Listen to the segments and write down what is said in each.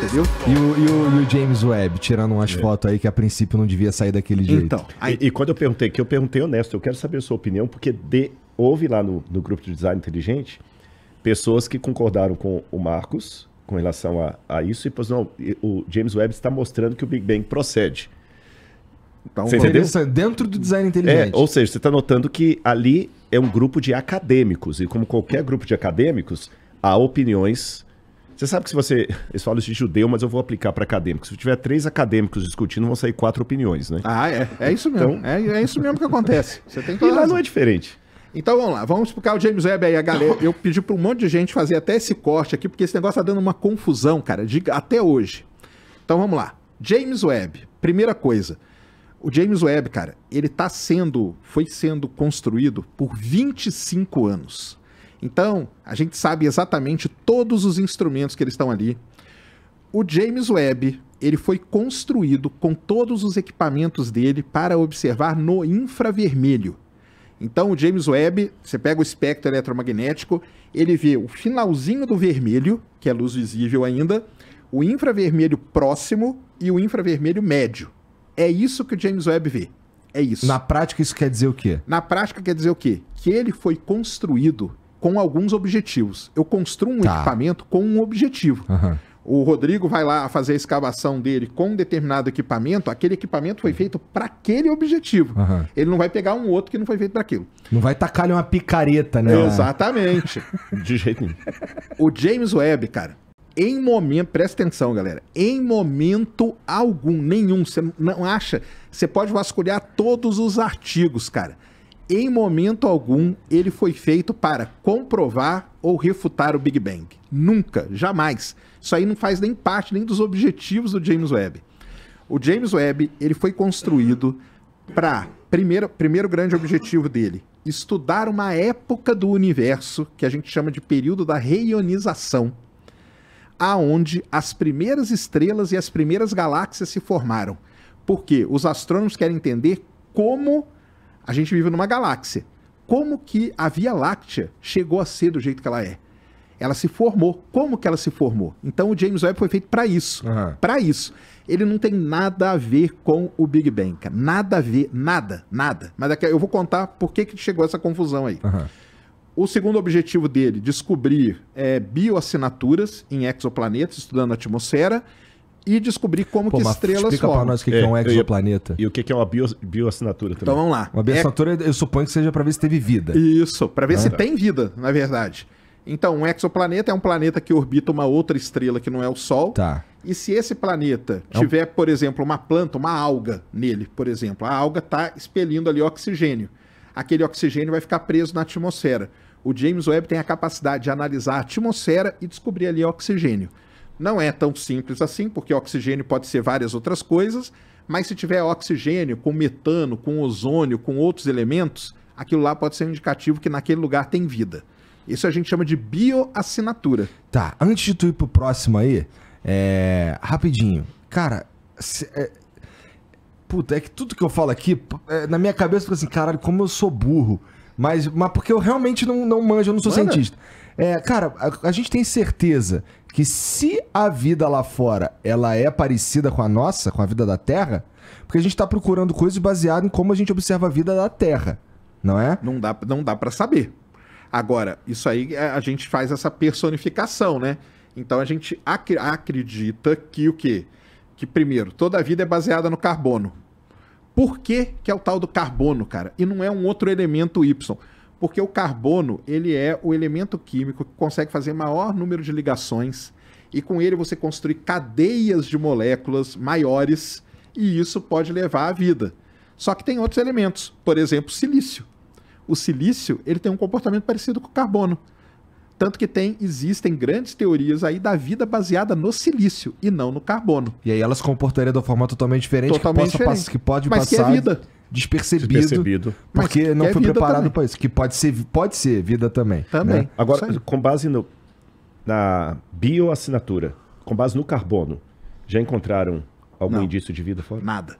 entendeu? E o James Webb, tirando umas fotos aí que a princípio não devia sair daquele jeito. Então, E quando eu perguntei honesto, eu quero saber a sua opinião, porque houve lá no grupo de design inteligente pessoas que concordaram com o Marcos com relação a isso, e pois não, o James Webb está mostrando que o Big Bang procede. então Você entendeu? Dentro do design inteligente. Ou seja, você está notando que ali é um grupo de acadêmicos, e como qualquer grupo de acadêmicos, há opiniões. Você sabe que eles falam isso de judeu, mas eu vou aplicar para acadêmicos. Se tiver 3 acadêmicos discutindo, vão sair 4 opiniões, né? É isso mesmo. Então- É isso mesmo que acontece. Você tem E toda lá razão. não é diferente. Então vamos lá, vamos explicar o James Webb aí, a galera. Eu pedi para um monte de gente fazer até esse corte aqui, porque esse negócio tá dando uma confusão, cara, até hoje. Então vamos lá. James Webb, primeira coisa. O James Webb, cara, ele foi sendo construído por 25 anos. Então, a gente sabe exatamente todos os instrumentos que eles estão ali. O James Webb, ele foi construído com todos os equipamentos dele para observar no infravermelho. Então, o James Webb, você pega o espectro eletromagnético, ele vê o finalzinho do vermelho, que é luz visível ainda, o infravermelho próximo e o infravermelho médio. É isso que o James Webb vê. É isso. Na prática, isso quer dizer o quê? Na prática, quer dizer o quê? Que ele foi construído com alguns objetivos. Eu construo um equipamento com um objetivo. Aham. O Rodrigo vai lá fazer a escavação dele com um determinado equipamento, aquele equipamento foi feito para aquele objetivo. Aham. Ele não vai pegar um outro que não foi feito para aquilo. Não vai tacar-lhe uma picareta, né? Exatamente. De jeito nenhum. O James Webb, cara, em momento, presta atenção, galera, em momento algum, nenhum, você não acha, você pode vasculhar todos os artigos, cara. Em momento algum, ele foi feito para comprovar ou refutar o Big Bang. Nunca, jamais. Isso aí não faz nem parte nem dos objetivos do James Webb. O James Webb, ele foi construído para, primeiro grande objetivo dele, estudar uma época do universo que a gente chama de período da reionização, aonde as primeiras estrelas e as primeiras galáxias se formaram. Porque os astrônomos querem entender como a gente vive numa galáxia. Como que a Via Láctea chegou a ser do jeito que ela é? Ela se formou. Como que ela se formou? Então o James Webb foi feito para isso. Aham. Para isso. Ele não tem nada a ver com o Big Bang, cara. Nada a ver, nada. Mas daqui eu vou contar por que chegou essa confusão aí. Aham. O segundo objetivo dele, descobrir bioassinaturas em exoplanetas, estudando a atmosfera, e descobrir como que mas estrelas explica pra formam. nós o que é um eu ia- exoplaneta. E o que é uma bioassinatura também? Então vamos lá. Uma bioassinatura, eu suponho que seja pra ver se teve vida. Isso, para ver se tem vida, na verdade. Então, um exoplaneta é um planeta que orbita uma outra estrela que não é o Sol. Tá. E se esse planeta tiver, por exemplo, uma planta, uma alga nele, por exemplo, a alga está expelindo ali oxigênio. Aquele oxigênio vai ficar preso na atmosfera. O James Webb tem a capacidade de analisar a atmosfera e descobrir ali oxigênio. Não é tão simples assim, porque oxigênio pode ser várias outras coisas, mas se tiver oxigênio com metano, com ozônio, com outros elementos, aquilo lá pode ser um indicativo que naquele lugar tem vida. Isso a gente chama de bioassinatura. Tá, antes de tu ir pro próximo aí, rapidinho. Cara, puta, é que tudo que eu falo aqui, na minha cabeça, fica assim, caralho, como eu sou burro. Mas porque eu realmente não manjo, eu não sou Manda. cientista. Cara, a gente tem certeza que se a vida lá fora, ela é parecida com a nossa, com a vida da Terra, porque a gente tá procurando coisas baseadas em como a gente observa a vida da Terra, não é? Não dá para saber. Agora, isso aí a gente faz essa personificação, né? Então a gente acredita que o quê? Que primeiro, toda a vida é baseada no carbono. Por que é o tal do carbono, cara? E não é um outro elemento Y. Porque o carbono, ele é o elemento químico que consegue fazer maior número de ligações e com ele você construir cadeias de moléculas maiores e isso pode levar à vida. Só que tem outros elementos, por exemplo, silício. O silício, ele tem um comportamento parecido com o carbono. Tanto que existem grandes teorias aí da vida baseada no silício e não no carbono. E aí elas se comportariam de uma forma totalmente diferente, Totalmente diferente. que pode Mas que passar é vida. despercebido, porque Mas não que é foi vida preparado também. para isso. Que pode ser vida também. Também. né? Agora, Isso aí. com base na bioassinatura, com base no carbono, já encontraram algum Não. indício de vida fora? Nada.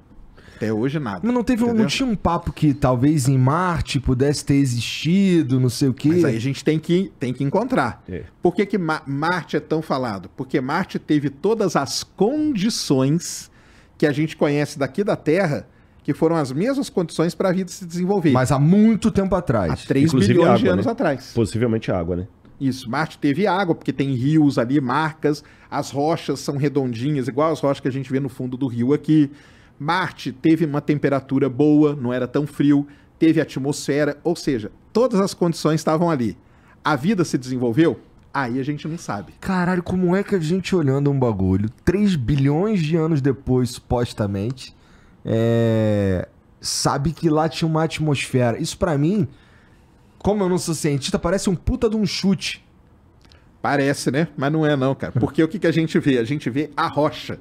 Até hoje nada. Mas não teve não tinha um papo que talvez em Marte pudesse ter existido, não sei o quê? Mas aí a gente tem que encontrar. É. Por que Marte é tão falado? Porque Marte teve todas as condições que a gente conhece daqui da Terra, que foram as mesmas condições para a vida se desenvolver. Mas há muito tempo atrás. Há 3 Inclusive bilhões de água, anos né? atrás. Possivelmente água, né? Isso, Marte teve água, porque tem rios ali, marcas, as rochas são redondinhas, igual as rochas que a gente vê no fundo do rio aqui. Marte teve uma temperatura boa, não era tão frio, teve atmosfera, ou seja, todas as condições estavam ali. A vida se desenvolveu? Aí a gente não sabe. Caralho, como é que a gente olhando um bagulho, 3 bilhões de anos depois, supostamente, sabe que lá tinha uma atmosfera? Isso pra mim, como eu não sou cientista, parece um puta de um chute. Parece, né? Mas não é não, cara. Porque o que a gente vê? A gente vê a rocha.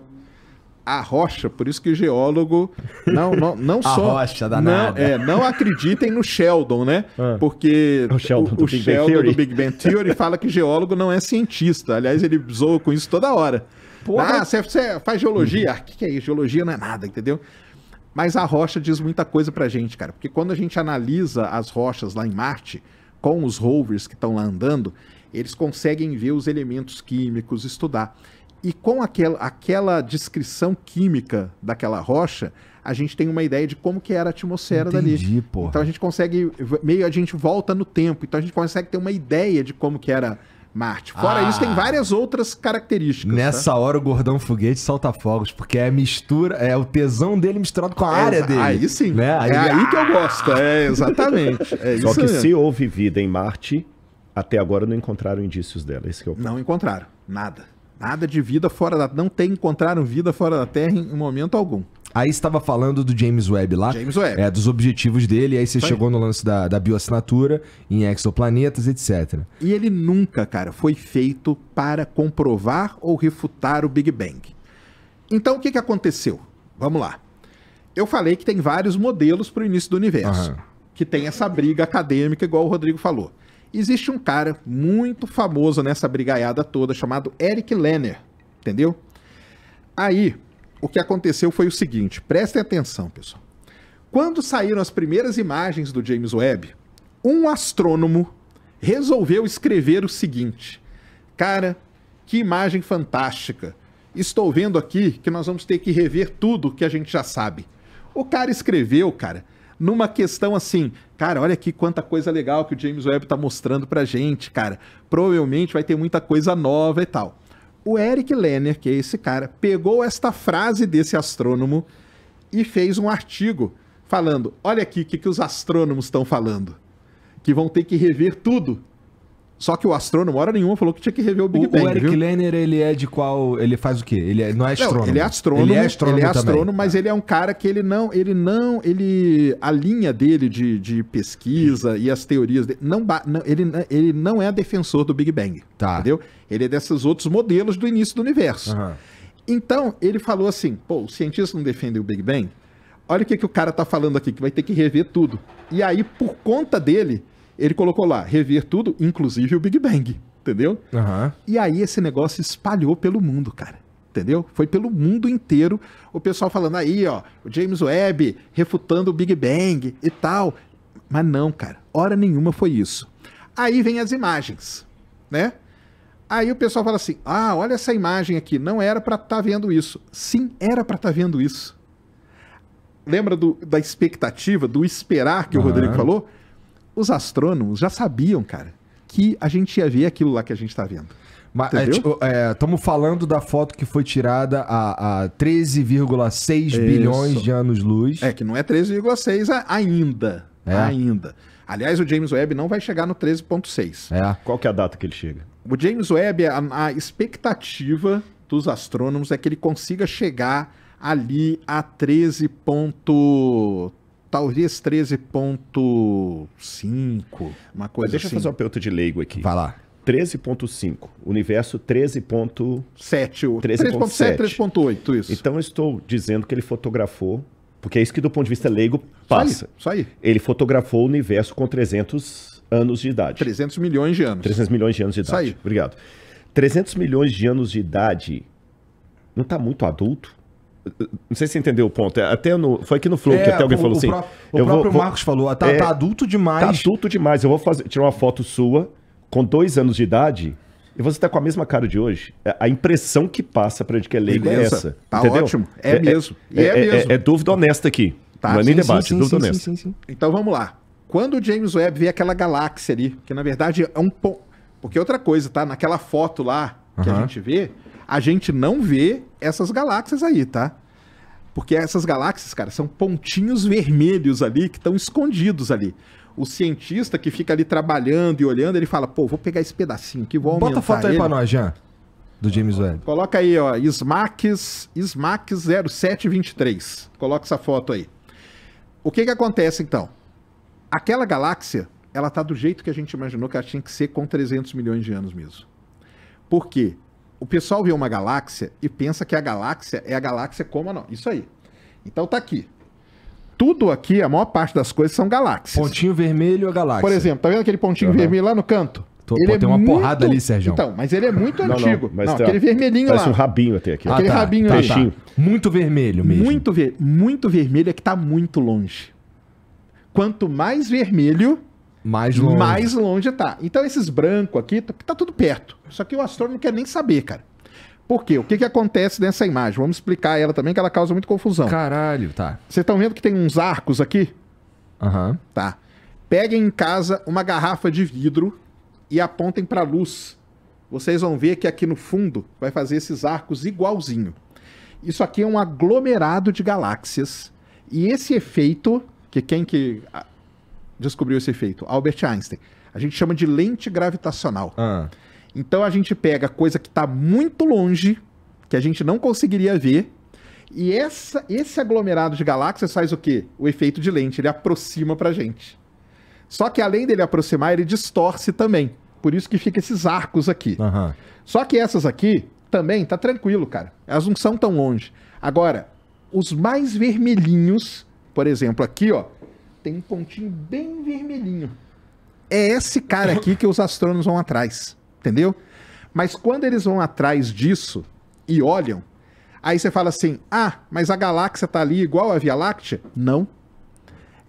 A rocha, por isso que o geólogo não só... A rocha danada. Não acreditem no Sheldon, né? Porque O Sheldon do Big Bang Sheldon Theory. do Big Bang Theory fala que geólogo não é cientista. Aliás, ele zoa com isso toda hora. Porra. Ah, você faz geologia? O que é isso? Geologia não é nada, entendeu? Mas a rocha diz muita coisa pra gente, cara. Porque quando a gente analisa as rochas lá em Marte, com os rovers que estão lá andando, eles conseguem ver os elementos químicos, estudar. E com aquela descrição química daquela rocha, a gente tem uma ideia de como que era a atmosfera Entendi, dali. porra. Então a gente consegue, a gente volta no tempo, então a gente consegue ter uma ideia de como que era Marte. Fora isso, tem várias outras características. Nessa hora o Gordão Foguete solta fogos, porque é a mistura, é o tesão dele misturado com a área dele. Aí sim, né? é aí que eu gosto, exatamente. É Só isso que mesmo. se houve vida em Marte, até agora não encontraram indícios dela. Esse que é o ponto. Não encontraram, nada. Nada de vida fora da... Não encontraram vida fora da Terra em momento algum. Aí você estava falando do James Webb lá. James Webb. Dos objetivos dele, e aí você Isso aí. chegou no lance da bioassinatura, em exoplanetas, etc. E ele nunca, cara, foi feito para comprovar ou refutar o Big Bang. Então, o que aconteceu? Vamos lá. Eu falei que tem vários modelos para o início do universo. Aham. Que tem essa briga acadêmica, igual o Rodrigo falou. Existe um cara muito famoso nessa brigaiada toda, chamado Eric Lerner, entendeu? Aí, o que aconteceu foi o seguinte, prestem atenção, pessoal. Quando saíram as primeiras imagens do James Webb, um astrônomo resolveu escrever o seguinte: cara, que imagem fantástica. Estou vendo aqui que nós vamos ter que rever tudo que a gente já sabe. O cara escreveu, cara, numa questão assim, cara, olha aqui quanta coisa legal que o James Webb tá mostrando pra gente, cara. Provavelmente vai ter muita coisa nova e tal. O Eric Lerner, que é esse cara, pegou esta frase desse astrônomo e fez um artigo falando, olha aqui o que os astrônomos estão falando, que vão ter que rever tudo. Só que o astrônomo, hora nenhuma, falou que tinha que rever o Big Bang, o Eric viu? Lerner, ele é de qual... Ele faz o quê? Ele não é astrônomo? Não, ele é astrônomo. Ele é astrônomo, também. Mas ele é um cara que a linha dele de pesquisa e as teorias dele, ele não é defensor do Big Bang, Tá. entendeu? Ele é desses outros modelos do início do universo. Aham. Então, ele falou assim, pô, os cientistas não defendem o Big Bang? Olha o que o cara tá falando aqui, que vai ter que rever tudo. E aí, por conta dele, ele colocou lá, rever tudo, inclusive o Big Bang, entendeu? Aham. E aí esse negócio espalhou pelo mundo, cara. Entendeu? Foi pelo mundo inteiro o pessoal falando aí, ó, o James Webb refutando o Big Bang e tal. Mas não, cara, hora nenhuma foi isso. Aí vem as imagens, né? Aí o pessoal fala assim, ah, olha essa imagem aqui, não era pra estar vendo isso. Sim, era pra estar vendo isso. Lembra da expectativa, do esperar que o Rodrigo falou? Os astrônomos já sabiam, cara, que a gente ia ver aquilo lá que a gente tá vendo. Mas Entendeu? estamos falando da foto que foi tirada a 13,6 bilhões de anos-luz. É, que não é 13,6 ainda. É. Ainda. Aliás, o James Webb não vai chegar no 13,6. É. Qual que é a data que ele chega? O James Webb, a expectativa dos astrônomos é que ele consiga chegar ali a 13. Talvez 13,5, uma coisa Deixa assim. eu fazer uma pergunta de leigo aqui. Vai lá. 13,5. Universo 13. 13,7, 13,7. 13,8, isso. Então eu estou dizendo que ele fotografou, porque é isso que do ponto de vista leigo passa. Isso aí. Ele fotografou o universo com 300 anos de idade. 300 milhões de anos. 300 milhões de anos de Isso idade. aí. Obrigado. 300 milhões de anos de idade não está muito adulto? Não sei se você entendeu o ponto. Foi aqui no Flow que até alguém falou assim. O próprio Marcos falou, tá adulto demais. Tá adulto demais. Eu vou tirar uma foto sua com 2 anos de idade e você tá com a mesma cara de hoje. A impressão que passa pra gente que é leigo é essa. Tá entendeu? ótimo. Mesmo. Mesmo. É dúvida honesta aqui. Tá, não é nem debate, dúvida honesta. Sim. Então vamos lá. Quando o James Webb vê aquela galáxia ali, que na verdade é um ponto. Porque outra coisa, tá? Naquela foto lá que a gente vê, a gente não vê essas galáxias aí, tá? Porque essas galáxias, cara, são pontinhos vermelhos ali que estão escondidos ali. O cientista que fica ali trabalhando e olhando, ele fala, pô, vou pegar esse pedacinho aqui, vou aumentar. Bota a foto aí pra nós, Jean, do James Webb. Coloca aí, ó, SMARC 0723. Coloca essa foto aí. O que acontece, então? Aquela galáxia, ela tá do jeito que a gente imaginou que ela tinha que ser com 300 milhões de anos mesmo. Por quê? O pessoal vê uma galáxia e pensa que a galáxia é a galáxia como a nossa. Isso aí. Então tá aqui. Tudo aqui, a maior parte das coisas são galáxias. Pontinho vermelho é galáxia. Por exemplo, tá vendo aquele pontinho vermelho lá no canto? Tem uma porrada ali, Sérgio. Então, mas ele é muito antigo. Mas aquele vermelhinho parece lá. um rabinho até aqui. Aquele rabinho aí. Tá. Muito vermelho mesmo. Muito vermelho é que tá muito longe. Quanto mais vermelho, mais longe tá. Então esses brancos aqui, tá tudo perto. Só que o astrônomo não quer nem saber, cara. Por quê? O que acontece nessa imagem? Vamos explicar ela também, que ela causa muita confusão. Caralho, tá. Vocês estão vendo que tem uns arcos aqui? Tá. Peguem em casa uma garrafa de vidro e apontem para a luz. Vocês vão ver que aqui no fundo vai fazer esses arcos igualzinho. Isso aqui é um aglomerado de galáxias. E esse efeito, quem descobriu esse efeito? Albert Einstein. A gente chama de lente gravitacional. Então a gente pega coisa que está muito longe, que a gente não conseguiria ver, e esse aglomerado de galáxias faz o quê? O efeito de lente, ele aproxima pra gente. Só que além dele aproximar, ele distorce também. Por isso que fica esses arcos aqui. Só que essas aqui também tá tranquilo, cara. Elas não são tão longe. Agora, os mais vermelhinhos, por exemplo, aqui, ó, tem um pontinho bem vermelhinho. É esse cara aqui que os astrônomos vão atrás. Entendeu? Mas quando eles vão atrás disso e olham, aí você fala assim, mas a galáxia tá ali igual a Via Láctea? Não.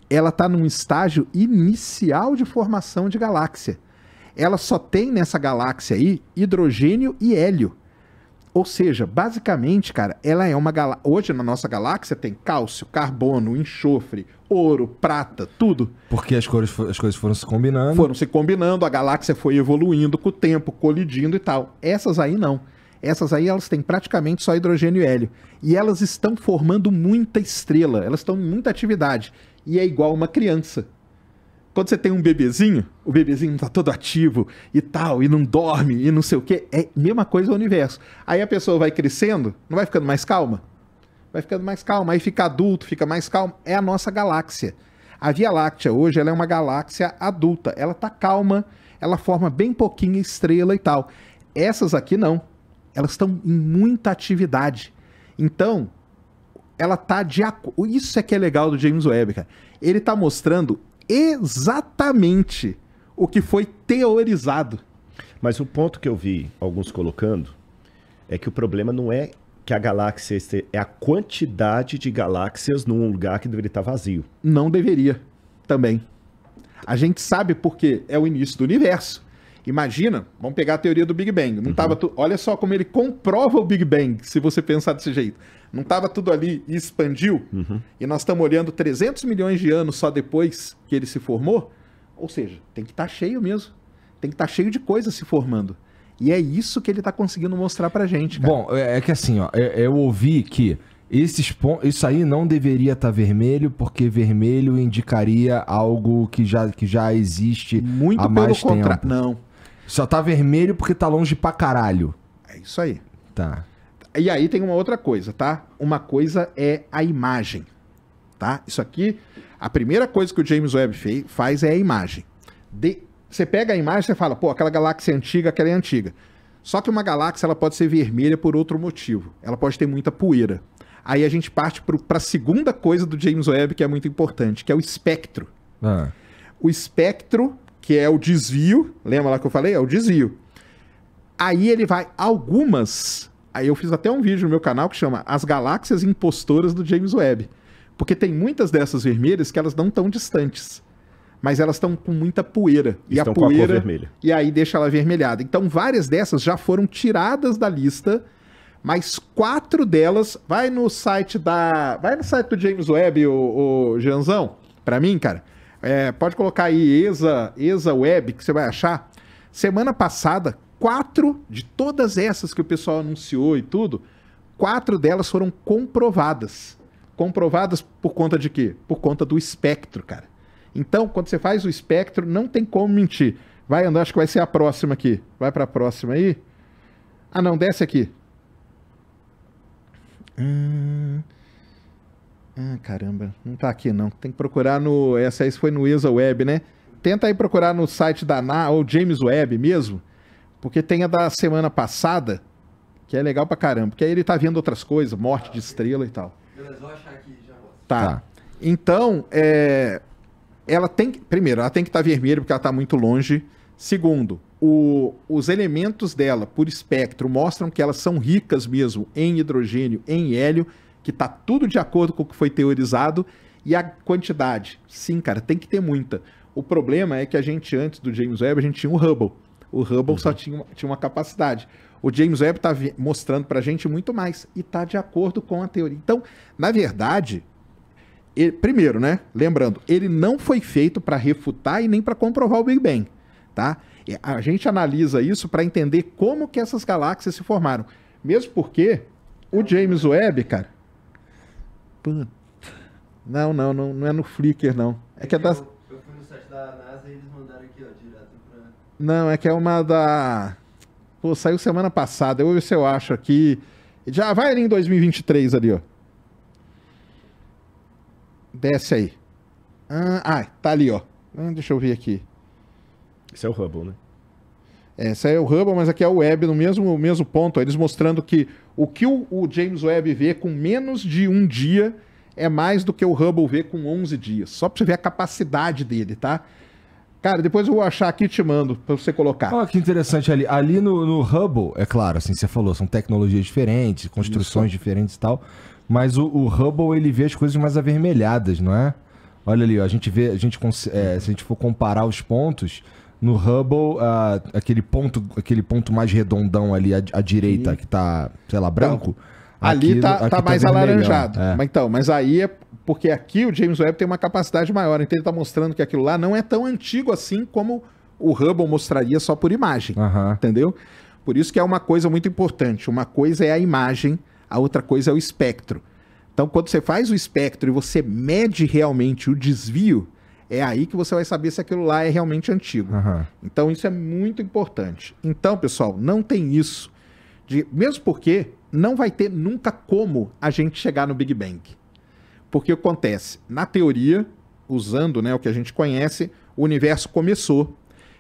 Ela tá num estágio inicial de formação de galáxia. Ela só tem nessa galáxia aí hidrogênio e hélio. Ou seja, basicamente, cara, ela é uma galáxia. Hoje na nossa galáxia tem cálcio, carbono, enxofre, ouro, prata, tudo. Porque as coisas foram se combinando. Foram se combinando, a galáxia foi evoluindo com o tempo, colidindo e tal. Essas aí não. Essas aí elas têm praticamente só hidrogênio e hélio. E elas estão formando muita estrela, elas estão em muita atividade. E é igual uma criança. Quando você tem um bebezinho, o bebezinho tá todo ativo e tal, e não dorme, e não sei o quê. É a mesma coisa no universo. Aí a pessoa vai crescendo, não vai ficando mais calma? Vai ficando mais calma, aí fica adulto, fica mais calmo. É a nossa galáxia. A Via Láctea hoje, ela é uma galáxia adulta. Ela tá calma, ela forma bem pouquinha estrela e tal. Essas aqui não. Elas estão em muita atividade. Então, ela tá de acordo. Isso é que é legal do James Webb, cara. Ele tá mostrando exatamente o que foi teorizado. Mas o ponto que eu vi alguns colocando é que o problema não é que a galáxia é a quantidade de galáxias num lugar que deveria estar vazio. Não deveria, também. A gente sabe porque é o início do universo. Imagina, vamos pegar a teoria do Big Bang. Não tava olha só como ele comprova o Big Bang, se você pensar desse jeito. Não estava tudo ali e expandiu? E nós estamos olhando 300 milhões de anos só depois que ele se formou? Ou seja, tem que estar cheio mesmo. Tem que estar cheio de coisas se formando. E é isso que ele está conseguindo mostrar pra gente, cara. Bom, é que assim, ó, eu ouvi que isso aí não deveria estar vermelho, porque vermelho indicaria algo que já existe muito há mais tempo. Muito pelo contrário. Não. Só tá vermelho porque tá longe pra caralho. É isso aí. Tá. E aí tem uma outra coisa, tá? Uma coisa é a imagem, tá? Isso aqui, a primeira coisa que o James Webb faz é a imagem. Você pega a imagem e você fala, pô, aquela galáxia é antiga, aquela é antiga. Só que uma galáxia ela pode ser vermelha por outro motivo. Ela pode ter muita poeira. Aí a gente parte para a segunda coisa do James Webb que é muito importante, que é o espectro. O espectro, que é o desvio, lembra lá que eu falei? É o desvio. Aí ele vai, algumas Aí eu fiz até um vídeo no meu canal que chama As Galáxias Impostoras do James Webb. Porque tem muitas dessas vermelhas que elas não estão distantes. Mas elas estão com muita poeira. Estão e a poeira, com a cor vermelha. E aí deixa ela avermelhada. Então várias dessas já foram tiradas da lista, mas 4 delas... Vai no site do James Webb, o Janzão, pra mim, cara. Pode colocar aí ESA Web, que você vai achar. Semana passada, 4 de todas essas que o pessoal anunciou e tudo, 4 delas foram comprovadas. Comprovadas por conta de quê? Por conta do espectro, cara. Então, quando você faz o espectro, não tem como mentir. Vai andar, acho que vai ser a próxima aqui. Vai pra próxima aí. Ah, não, desce aqui. Caramba, não tá aqui não. Tem que procurar no... Essa aí foi no ESA Web, né? Tenta aí procurar no site da NASA, ou James Webb mesmo, porque tem a da semana passada, que é legal pra caramba, porque aí ele tá vendo outras coisas, morte de estrela e tal. Beleza, vou achar aqui já. Tá. Então, ela tem que... Primeiro, ela tem que estar vermelha porque ela tá muito longe. Segundo, os elementos dela, por espectro, mostram que elas são ricas mesmo em hidrogênio, em hélio, que tá tudo de acordo com o que foi teorizado. E a quantidade, sim, cara, tem que ter muita. O problema é que a gente, antes do James Webb, a gente tinha o Hubble. O Hubble só tinha uma capacidade. O James Webb tá mostrando pra gente muito mais. E tá de acordo com a teoria. Então, na verdade, primeiro, né? Lembrando, ele não foi feito para refutar e nem para comprovar o Big Bang, tá? A gente analisa isso para entender como que essas galáxias se formaram. Mesmo porque o James Webb, cara... Puta. Não é no Flickr, não. É que é da... Eu fui no site da NASA e eles mandaram aqui, ó, direto pra... Não, é que é uma da... Pô, saiu semana passada. Eu vou ver se eu acho aqui. Já vai ali em 2023 ali, ó. Desce aí. Tá ali, ó. Deixa eu ver aqui. Esse é o Hubble, né? Esse aí é o Hubble, mas aqui é o Webb no mesmo ponto. Eles mostrando que o James Webb vê com menos de um dia é mais do que o Hubble vê com 11 dias. Só pra você ver a capacidade dele, tá? Cara, depois eu vou achar aqui e te mando pra você colocar. Olha que interessante ali. Ali no Hubble, é claro, assim, você falou, são tecnologias diferentes, construções diferentes e tal. Mas o Hubble, ele vê as coisas mais avermelhadas, não é? Olha ali, ó, se a gente for comparar os pontos, no Hubble, aquele ponto mais redondão ali à direita, que tá, sei lá, branco. Ali tá mais alaranjado. É. Mas aí é porque aqui o James Webb tem uma capacidade maior. Então ele tá mostrando que aquilo lá não é tão antigo assim como o Hubble mostraria só por imagem. Entendeu? Por isso que é uma coisa muito importante. Uma coisa é a imagem, a outra coisa é o espectro. Então quando você faz o espectro e você mede realmente o desvio, é aí que você vai saber se aquilo lá é realmente antigo. Então isso é muito importante. Então, pessoal, não tem isso. Mesmo porque não vai ter nunca como a gente chegar no Big Bang. Porque o que acontece? Na teoria, usando, né, o que a gente conhece, o universo começou.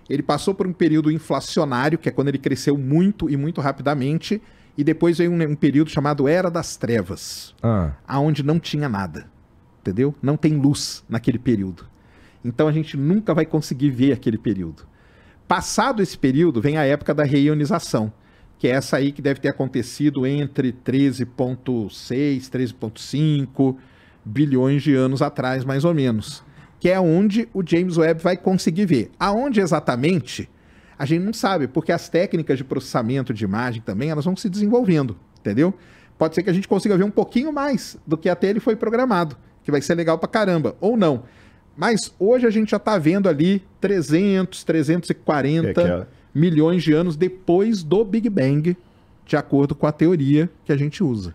Ele passou por um período inflacionário, que é quando ele cresceu muito e muito rapidamente, e depois veio um período chamado Era das Trevas, aonde não tinha nada. Entendeu? Não tem luz naquele período. Então a gente nunca vai conseguir ver aquele período. Passado esse período, vem a época da reionização, que é essa aí que deve ter acontecido entre 13,6, 13,5 bilhões de anos atrás, mais ou menos. Que é onde o James Webb vai conseguir ver. Aonde exatamente, a gente não sabe, porque as técnicas de processamento de imagem também, elas vão se desenvolvendo, entendeu? Pode ser que a gente consiga ver um pouquinho mais do que até ele foi programado, que vai ser legal pra caramba, ou não. Mas hoje a gente já tá vendo ali 300, 340 milhões de anos depois do Big Bang, de acordo com a teoria que a gente usa.